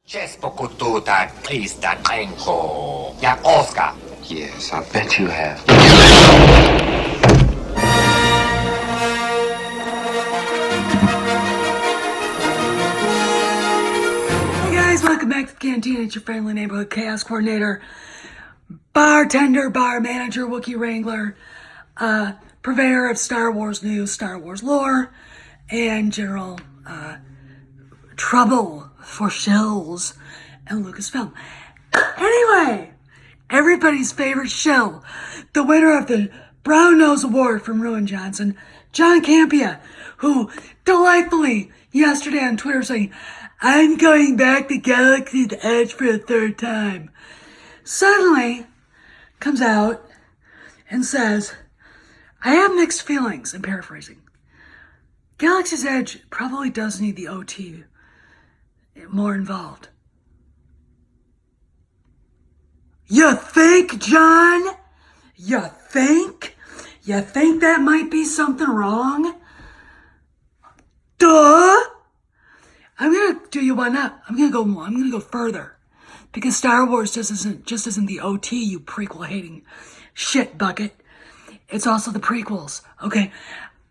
Cześć pokututa Krista Kręko, jak Oscar. Yes, I bet you have. Hey guys, welcome back to the Canteen. It's your friendly neighborhood chaos coordinator, bartender, bar manager, Wookiee Wrangler, purveyor of Star Wars news, Star Wars lore, and general trouble for shills and Lucasfilm. Anyway, everybody's favorite shill, the winner of the Brown Nose Award from Ruin Johnson, John Campea, who delightfully yesterday on Twitter saying, "I'm going back to Galaxy's Edge for a third time," suddenly comes out and says, "I have mixed feelings," I'm paraphrasing. Galaxy's Edge probably does need the OT more involved. You think, John? You think? You think that might be something wrong? Duh! I'm gonna do you one up. I'm gonna go further. Because Star Wars just isn't the OT, you prequel hating shit bucket. It's also the prequels. Okay.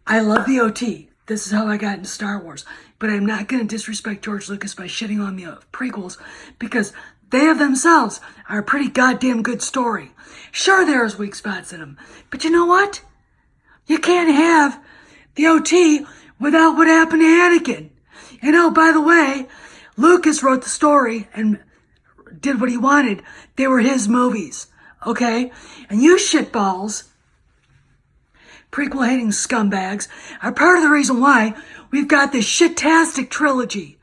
I love the OT. This is how I got into Star Wars. But I'm not gonna disrespect George Lucas by shitting on the prequels because they of themselves are a pretty goddamn good story. Sure, there's weak spots in them. But you know what? You can't have the OT without what happened to Anakin. And oh, by the way, Lucas wrote the story and did what he wanted. They were his movies, okay? And you shitballs, prequel-hating scumbags, are part of the reason why we've got this shit-tastic trilogy,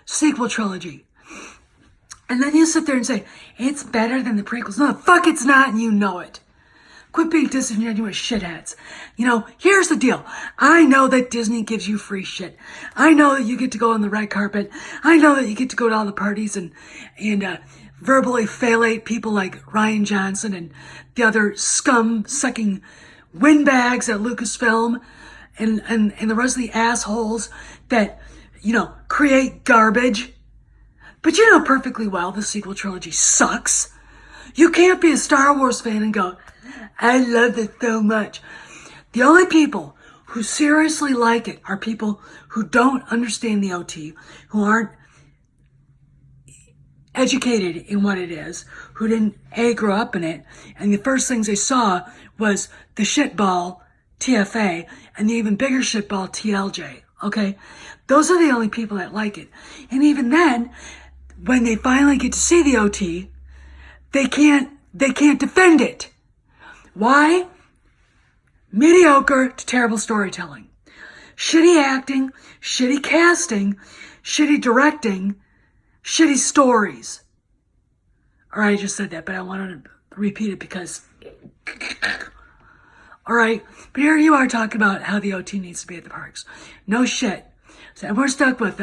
sequel trilogy. And then you sit there and say, it's better than the prequels. No, the fuck it's not, and you know it. Quit being disingenuous shitheads. You know, here's the deal. I know that Disney gives you free shit. I know that you get to go on the red carpet. I know that you get to go to all the parties and verbally phalate people like Ryan Johnson and the other scum-sucking windbags at Lucasfilm and the rest of the assholes that, you know, create garbage. But you know perfectly well the sequel trilogy sucks. You can't be a Star Wars fan and go, I love it so much. The only people who seriously like it are people who don't understand the OT, who aren't educated in what it is, who didn't grow up in it, and the first things they saw was the shitball TFA and the even bigger shitball TLJ, okay? Those are the only people that like it. And even then, when they finally get to see the OT, they can't defend it. Why? Mediocre to terrible storytelling. Shitty acting, shitty casting, shitty directing, shitty stories. Alright, I just said that, but I wanted to repeat it because... Alright, but here you are talking about how the OT needs to be at the parks. No shit. So we're stuck with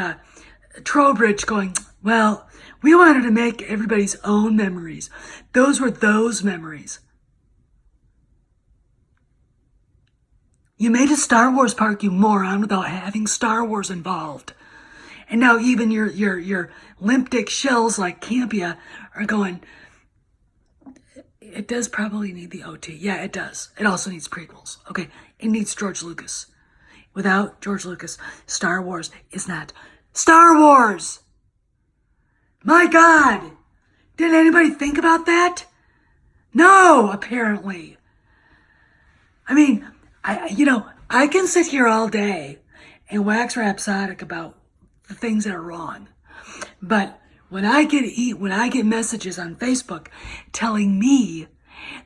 Trowbridge going, well, we wanted to make everybody's own memories. Those were those memories. You made a Star Wars park, you moron, without having Star Wars involved. And now even your limp dick shells like Campea are going, it does probably need the OT. Yeah, it does. It also needs prequels. Okay, it needs George Lucas. Without George Lucas, Star Wars is not Star Wars. My God, did anybody think about that? No, apparently. I mean, I can sit here all day and wax rhapsodic about the things that are wrong. But when I get messages on Facebook telling me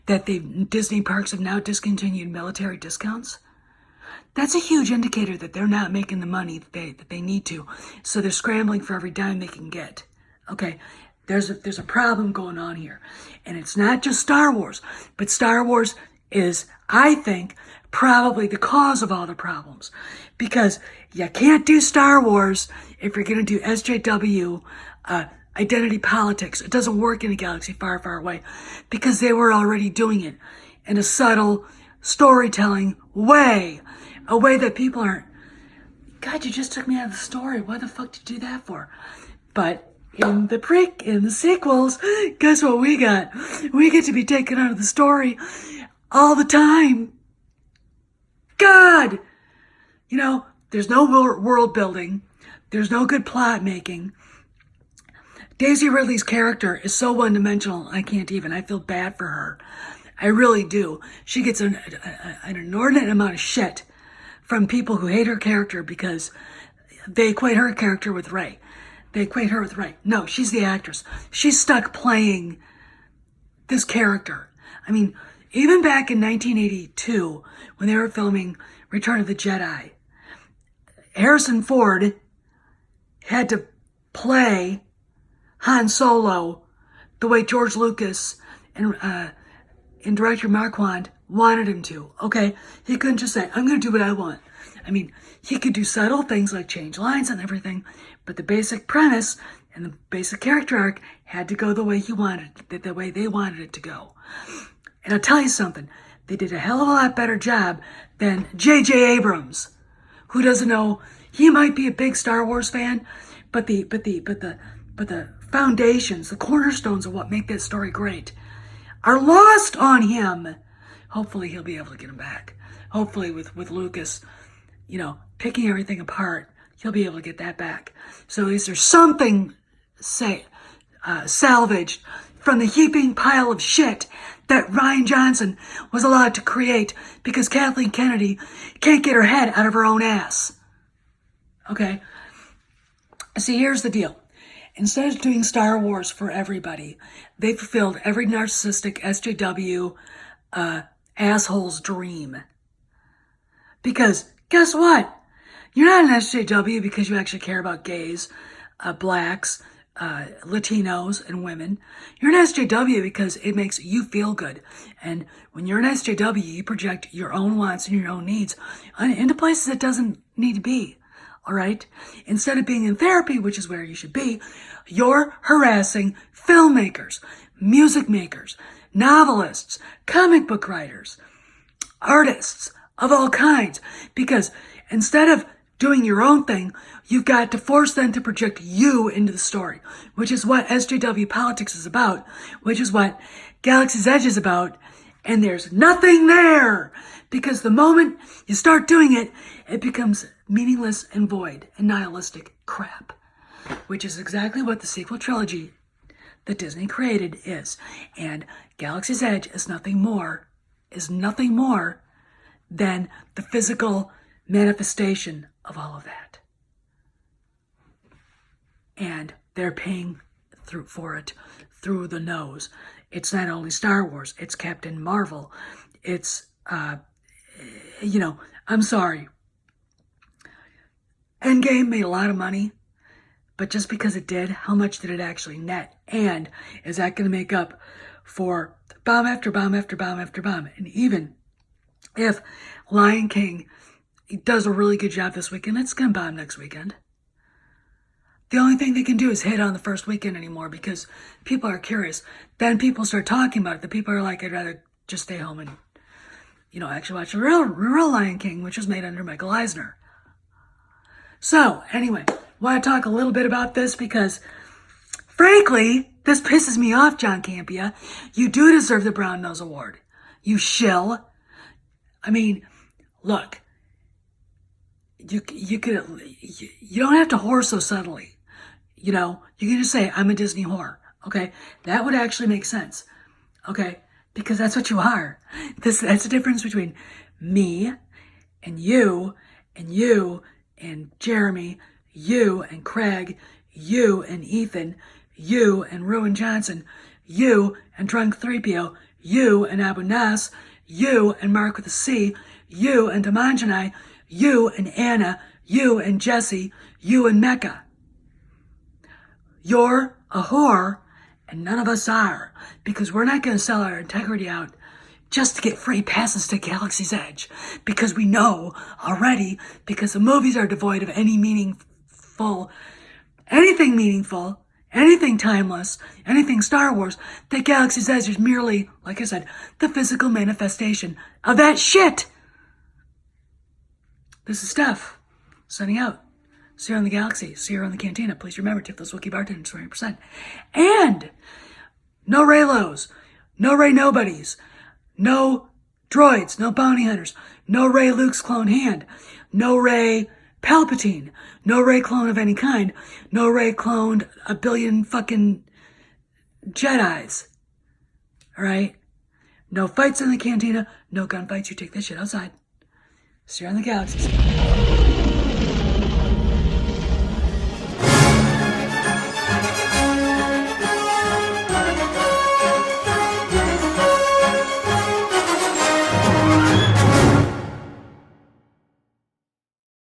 that the Disney parks have now discontinued military discounts, that's a huge indicator that they're not making the money that they need to. So they're scrambling for every dime they can get. Okay, there's a problem going on here. And it's not just Star Wars, but Star Wars is, I think, probably the cause of all the problems. Because you can't do Star Wars if you're going to do SJW, identity politics. It doesn't work in a galaxy far, far away because they were already doing it in a subtle storytelling way, a way that people aren't, God, you just took me out of the story. Why the fuck did you do that for? But in the sequels, guess what we got? We get to be taken out of the story all the time. God! You know, there's no world building. There's no good plot making. Daisy Ridley's character is so one-dimensional, I feel bad for her. I really do. She gets an inordinate amount of shit from people who hate her character because they equate her character with Rey. No, she's the actress. She's stuck playing this character. I mean, even back in 1982, when they were filming Return of the Jedi, Harrison Ford had to play Han Solo the way George Lucas and director Marquand wanted him to, okay? He couldn't just say, I'm going to do what I want. I mean, he could do subtle things like change lines and everything, but the basic premise and the basic character arc had to go the way he wanted it, the way they wanted it to go. And I'll tell you something, they did a hell of a lot better job than J.J. Abrams, who doesn't know, he might be a big Star Wars fan, but the foundations, the cornerstones of what make that story great are lost on him. Hopefully he'll be able to get them back. Hopefully with Lucas, you know, picking everything apart, he'll be able to get that back. So at least there's something salvaged from the heaping pile of shit that Rian Johnson was allowed to create because Kathleen Kennedy can't get her head out of her own ass. Okay? See, here's the deal. Instead of doing Star Wars for everybody, they fulfilled every narcissistic SJW asshole's dream. Because, guess what? You're not an SJW because you actually care about gays, blacks, Latinos, and women. You're an SJW because it makes you feel good. And when you're an SJW, you project your own wants and your own needs into places it doesn't need to be. All right? Instead of being in therapy, which is where you should be, you're harassing filmmakers, music makers, novelists, comic book writers, artists of all kinds. Because instead of doing your own thing, you've got to force them to project you into the story, which is what SJW politics is about, which is what Galaxy's Edge is about. And there's nothing there. Because the moment you start doing it, it becomes meaningless and void and nihilistic crap, which is exactly what the sequel trilogy that Disney created is. And Galaxy's Edge is nothing more than the physical manifestation of all of that. And they're paying for it through the nose. It's not only Star Wars, it's Captain Marvel. It's, I'm sorry. Endgame made a lot of money, but just because it did, how much did it actually net? And is that going to make up for bomb after bomb after bomb after bomb? And even if Lion King does a really good job this weekend, it's going to bomb next weekend. The only thing they can do is hit on the first weekend anymore because people are curious. Then people start talking about it. The people are like, I'd rather just stay home and, actually watch the real Lion King, which was made under Michael Eisner. So, anyway, I want to talk a little bit about this because, frankly, this pisses me off, John Campea. You do deserve the Brown Nose Award. You shill. I mean, look, you don't have to whore so subtly. You can just say, I'm a Disney whore. Okay? That would actually make sense. Okay? Because that's what you are. That's the difference between me and you and Jeremy, you and Craig, you and Ethan, you and Rowan Johnson, you and Drunk 3PO, you and Abu Nas, you and Mark with a C, you and Demanjanai, you and Anna, you and Jesse, you and Mecca. You're a whore, and none of us are, because we're not going to sell our integrity out just to get free passes to Galaxy's Edge, because we know already, because the movies are devoid of anything meaningful, anything timeless, anything Star Wars, that Galaxy's Edge is merely, like I said, the physical manifestation of that shit. This is Steph, signing out. Sierra in the Galaxy, Sierra in the Cantina. Please remember, tip those Wookiee bartenders 20%. And no Reylos, no Rey Nobodies, no droids, no bounty hunters, no Rey Luke's clone hand, no Rey Palpatine, no Rey clone of any kind, no Rey cloned a billion fucking Jedis. Alright? No fights in the Cantina, no gunfights, you take that shit outside. Sierra in the Galaxy.